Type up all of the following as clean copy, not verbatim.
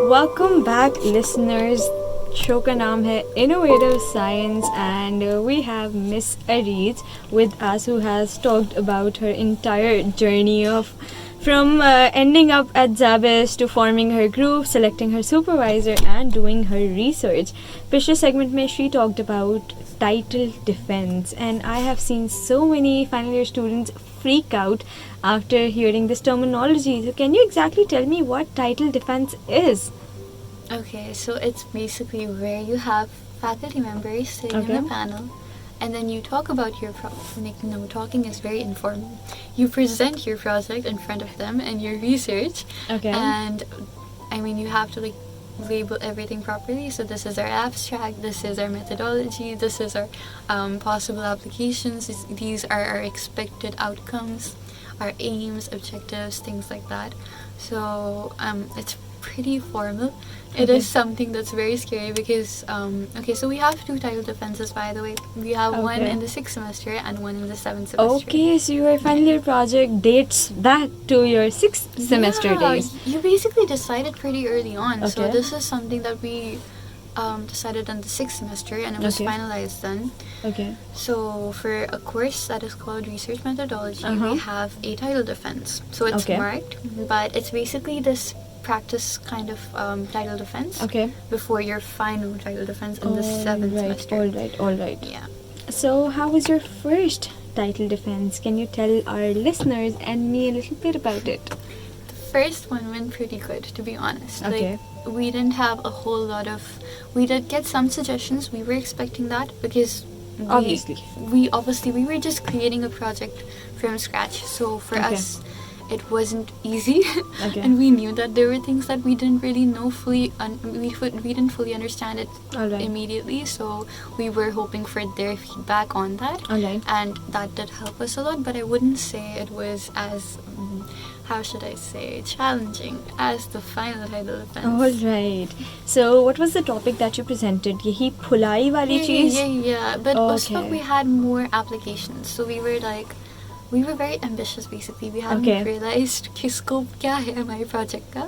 Welcome back, listeners. Show का नाम है Innovative Science, and we have Miss Areez with us, who has talked about her entire journey of from ending up at Zabis to forming her group, selecting her supervisor, and doing her research. पिछले segment में she talked about title defense, and I have seen so many final year students freak out after hearing this terminology. So can you exactly tell me what title defense is? Okay, so it's basically where you have faculty members sitting in a panel, and then you talk about your talking is very informal. You present your project in front of them and your research. Okay. And I mean, you have to label everything properly. So this is our abstract, this is our methodology, this is our possible applications, these are our expected outcomes, our aims, objectives, things like that. So it's pretty formal. It is something that's very scary because so we have 2 title defenses, by the way. We have one in the 6th semester and one in the 7th semester. Okay, so your final year project dates back to your 6th semester days. You basically decided pretty early on. So this is something that we decided in the 6th semester, and it was finalized then. Okay. So for a course that is called Research Methodology, we have a title defense. So it's marked, but it's basically this practice kind of title defense before your final title defense in the 7th semester. All right. Yeah. So how was your first title defense? Can you tell our listeners and me a little bit about it? The first one went pretty good, to be honest. Like, we didn't have a whole lot of... We did get some suggestions. We were expecting that because... We were just creating a project from scratch. So for us... it wasn't easy, and we knew that there were things that we didn't really know fully, we didn't fully understand it immediately, so we were hoping for their feedback on that, and that did help us a lot, but I wouldn't say it was as, how should I say, challenging as the final title defense. Alright, so what was the topic that you presented? Yahi phulai wali cheez? Yeah, but also we had more applications, so we were very ambitious basically. We hadn't realized कि scope क्या है हमारे project का.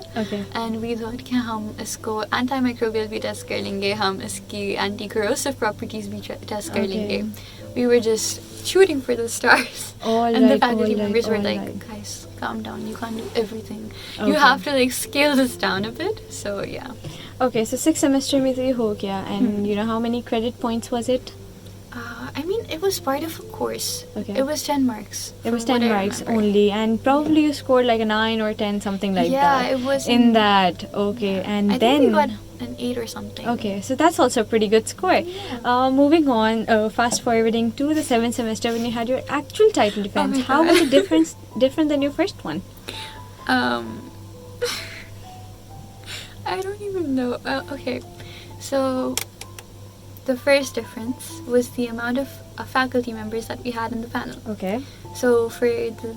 And we thought कि हम इसको antimicrobial भी test कर लेंगे, हम इसकी anti-corrosive properties भी test कर लेंगे. We were just shooting for the stars. And the faculty members were like, guys, calm down, you can't do everything. You have to scale this down a bit. So yeah. Okay, so 6th semester में तो ये हो गया, and you know how many credit points was it? I mean, it was part of a course. It was 10 marks. It was 10 marks only, and probably you scored like a 9 or 10, something like that. Yeah, it was in that. And I think we got an 8 or something. Okay, so that's also a pretty good score. Yeah. Moving on, fast forwarding to the 7th semester when you had your actual title defense. How was it different than your first one? I don't even know. Okay, so the first difference was the amount of faculty members that we had in the panel. Okay. So for the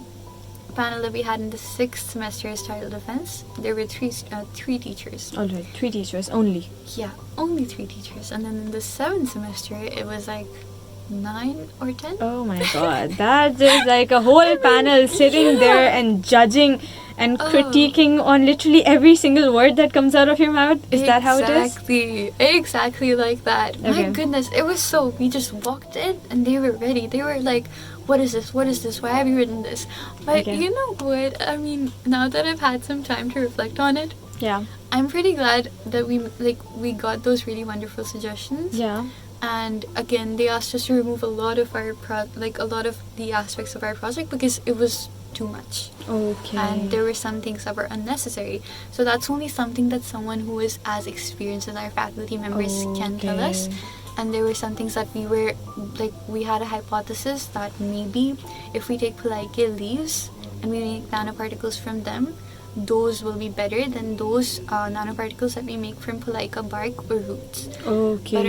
panel that we had in the 6th semester's title defense, there were three teachers. Alright, 3 teachers only. Yeah, only 3 teachers. And then in the 7th semester, it was like 9 or 10. Oh my god, that is like a whole panel sitting there and judging and critiquing on literally every single word that comes out of your mouth. Is that how it is? Exactly like that. My goodness, it was so... We just walked in and they were ready. They were like, what is this? What is this? Why have you written this? But you know what? I mean, now that I've had some time to reflect on it, I'm pretty glad that we got those really wonderful suggestions. Yeah. And again, they asked us to remove a lot of our a lot of the aspects of our project because it was too much. Okay. And there were some things that were unnecessary. So that's only something that someone who is as experienced as our faculty members can tell us. And there were some things that we had a hypothesis that maybe if we take Palaika leaves and we make nanoparticles from them, those will be better than those nanoparticles that we make from Palaika bark or roots. Okay. But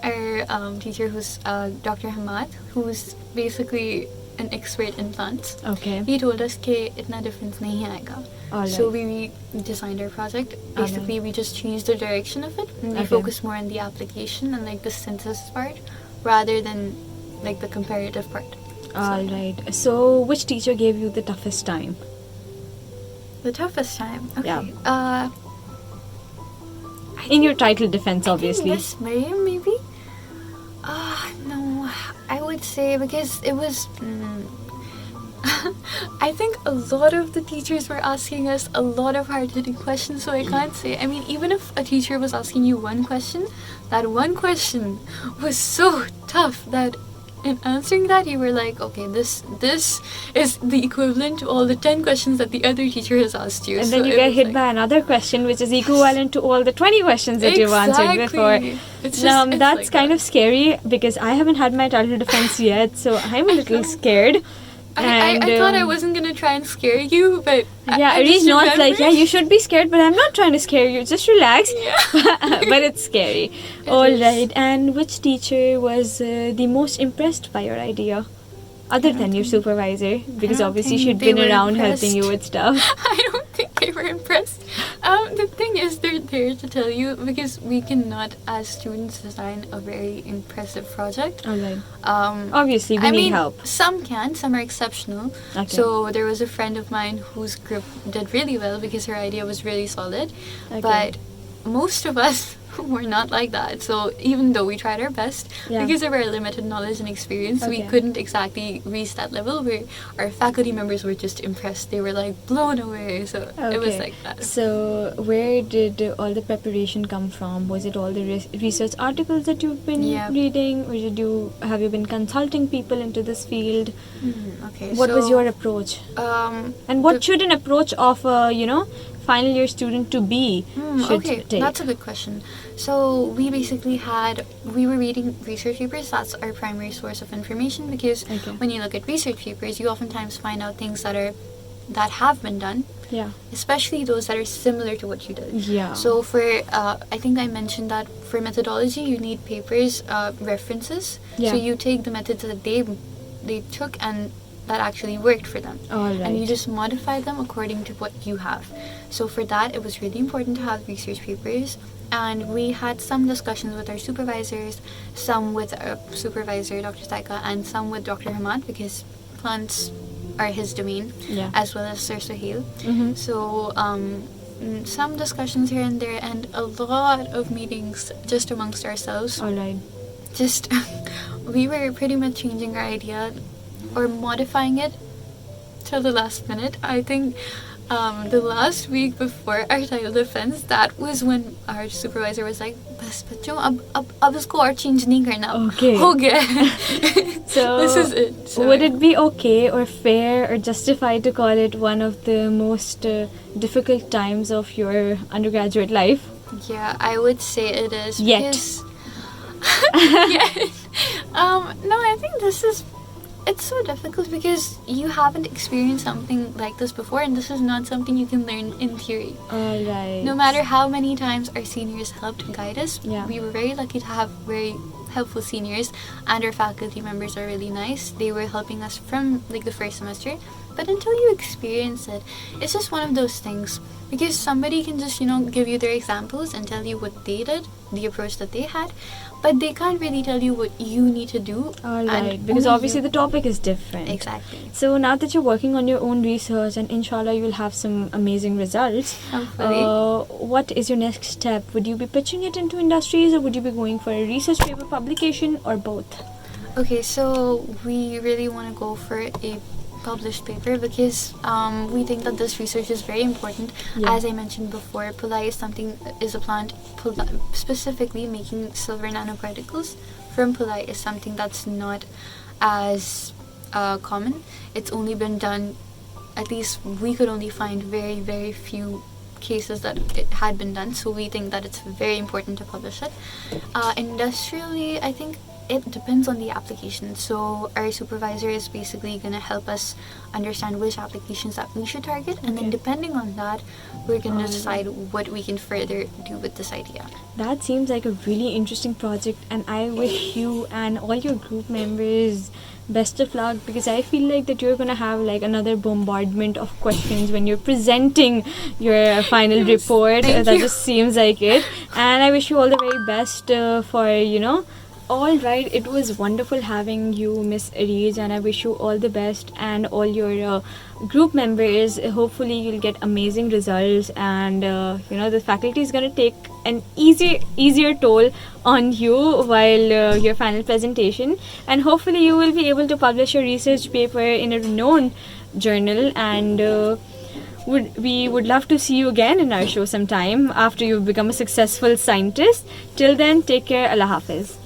our teacher who's Dr. Hamad, who's basically an expert in plants, he told us that itna difference nahi aayega. So we designed our project. Basically, we just changed the direction of it, and we focused more on the application and the synthesis part rather than the comparative part. Alright. So which teacher gave you the toughest time? The toughest time. Okay. Yeah. In your title defense, obviously. Miss Miriam, maybe? No. I would say because it was... I think a lot of the teachers were asking us a lot of hard-hitting questions, so I can't say. I mean, even if a teacher was asking you one question, that one question was so tough that in answering that, you were like, okay, this is the equivalent to all the 10 questions that the other teacher has asked you. And then you get hit by another question, which is equivalent to all the 20 questions that you've answered before. That's kind of scary because I haven't had my title defense yet, so I'm a little scared. I thought I wasn't going to try and scare you, but... Yeah, Ari's not like, yeah, you should be scared, but I'm not trying to scare you. Just relax. Yeah. But it's scary. Alright, and which teacher was the most impressed by your idea? Other than your supervisor? Because obviously she'd been around helping you with stuff. I don't think they were impressed. The thing is, they're there to tell you because we cannot, as students, design a very impressive project. Alright. Obviously, we need help. Some can, some are exceptional. Okay. So there was a friend of mine whose group did really well because her idea was really solid. Okay. But most of us were not like that. So even though we tried our best, because of our limited knowledge and experience, we couldn't exactly reach that level where our faculty members were just impressed. They were like blown away. So it was like that. So where did all the preparation come from? Was it all the research articles that you've been reading, or have you been consulting people into this field? Okay. What was your approach? And what should an approach of final year student to be should take? That's a good question. So we basically we were reading research papers. That's our primary source of information because when you look at research papers, you oftentimes find out things that have been done. Yeah. Especially those that are similar to what you did. Yeah. So for I think I mentioned that for methodology, you need papers, references. Yeah. So you take the methods that they took and that actually worked for them. And you just modify them according to what you have. So for that, it was really important to have research papers. And we had some discussions with our supervisors, some with our supervisor, Dr. Taika, and some with Dr. Hamad because plants are his domain, as well as Sir Suhail. So some discussions here and there and a lot of meetings just amongst ourselves. Just, we were pretty much changing our idea or modifying it till the last minute. I think the last week before our title defense, that was when our supervisor was like, "Bas bachcho, ab isko aur change nahi karna. Ho gaya." So this is it. So would it be okay or fair or justified to call it one of the most difficult times of your undergraduate life? Yeah, I would say it is. Yes. No, I think it's so difficult because you haven't experienced something like this before, and this is not something you can learn in theory. No matter how many times our seniors helped guide us, we were very lucky to have very helpful seniors, and our faculty members are really nice. They were helping us from the first semester, but until you experience it, it's just one of those things. Because somebody can just, give you their examples and tell you what they did, the approach that they had, but they can't really tell you what you need to do. Because obviously the topic is different. Exactly. So now that you're working on your own research and inshallah you'll have some amazing results, what is your next step? Would you be pitching it into industries or would you be going for a research paper publication or both? Okay, so we really want to go for a published paper because we think that this research is very important. As I mentioned before, Pulai is a plant specifically making silver nanoparticles from Pulai is something that's not as common. It's only been done, at least we could only find very, very few cases that it had been done, so we think that it's very important to publish it. Industrially, I think it depends on the application. So our supervisor is basically going to help us understand which applications that we should target, and then depending on that, we're going to decide what we can further do with this idea. That seems like a really interesting project, and I wish you and all your group members best of luck, because I feel like that you're gonna have another bombardment of questions when you're presenting your final report. That just seems like it, and I wish you all the very best for All right, it was wonderful having you, Miss Areej, and I wish you all the best, and all your group members. Hopefully, you'll get amazing results, and the faculty is gonna take an easier toll on you while your final presentation, and hopefully, you will be able to publish your research paper in a renowned journal, and we would love to see you again in our show sometime after you've become a successful scientist. Till then, take care. Allah Hafiz.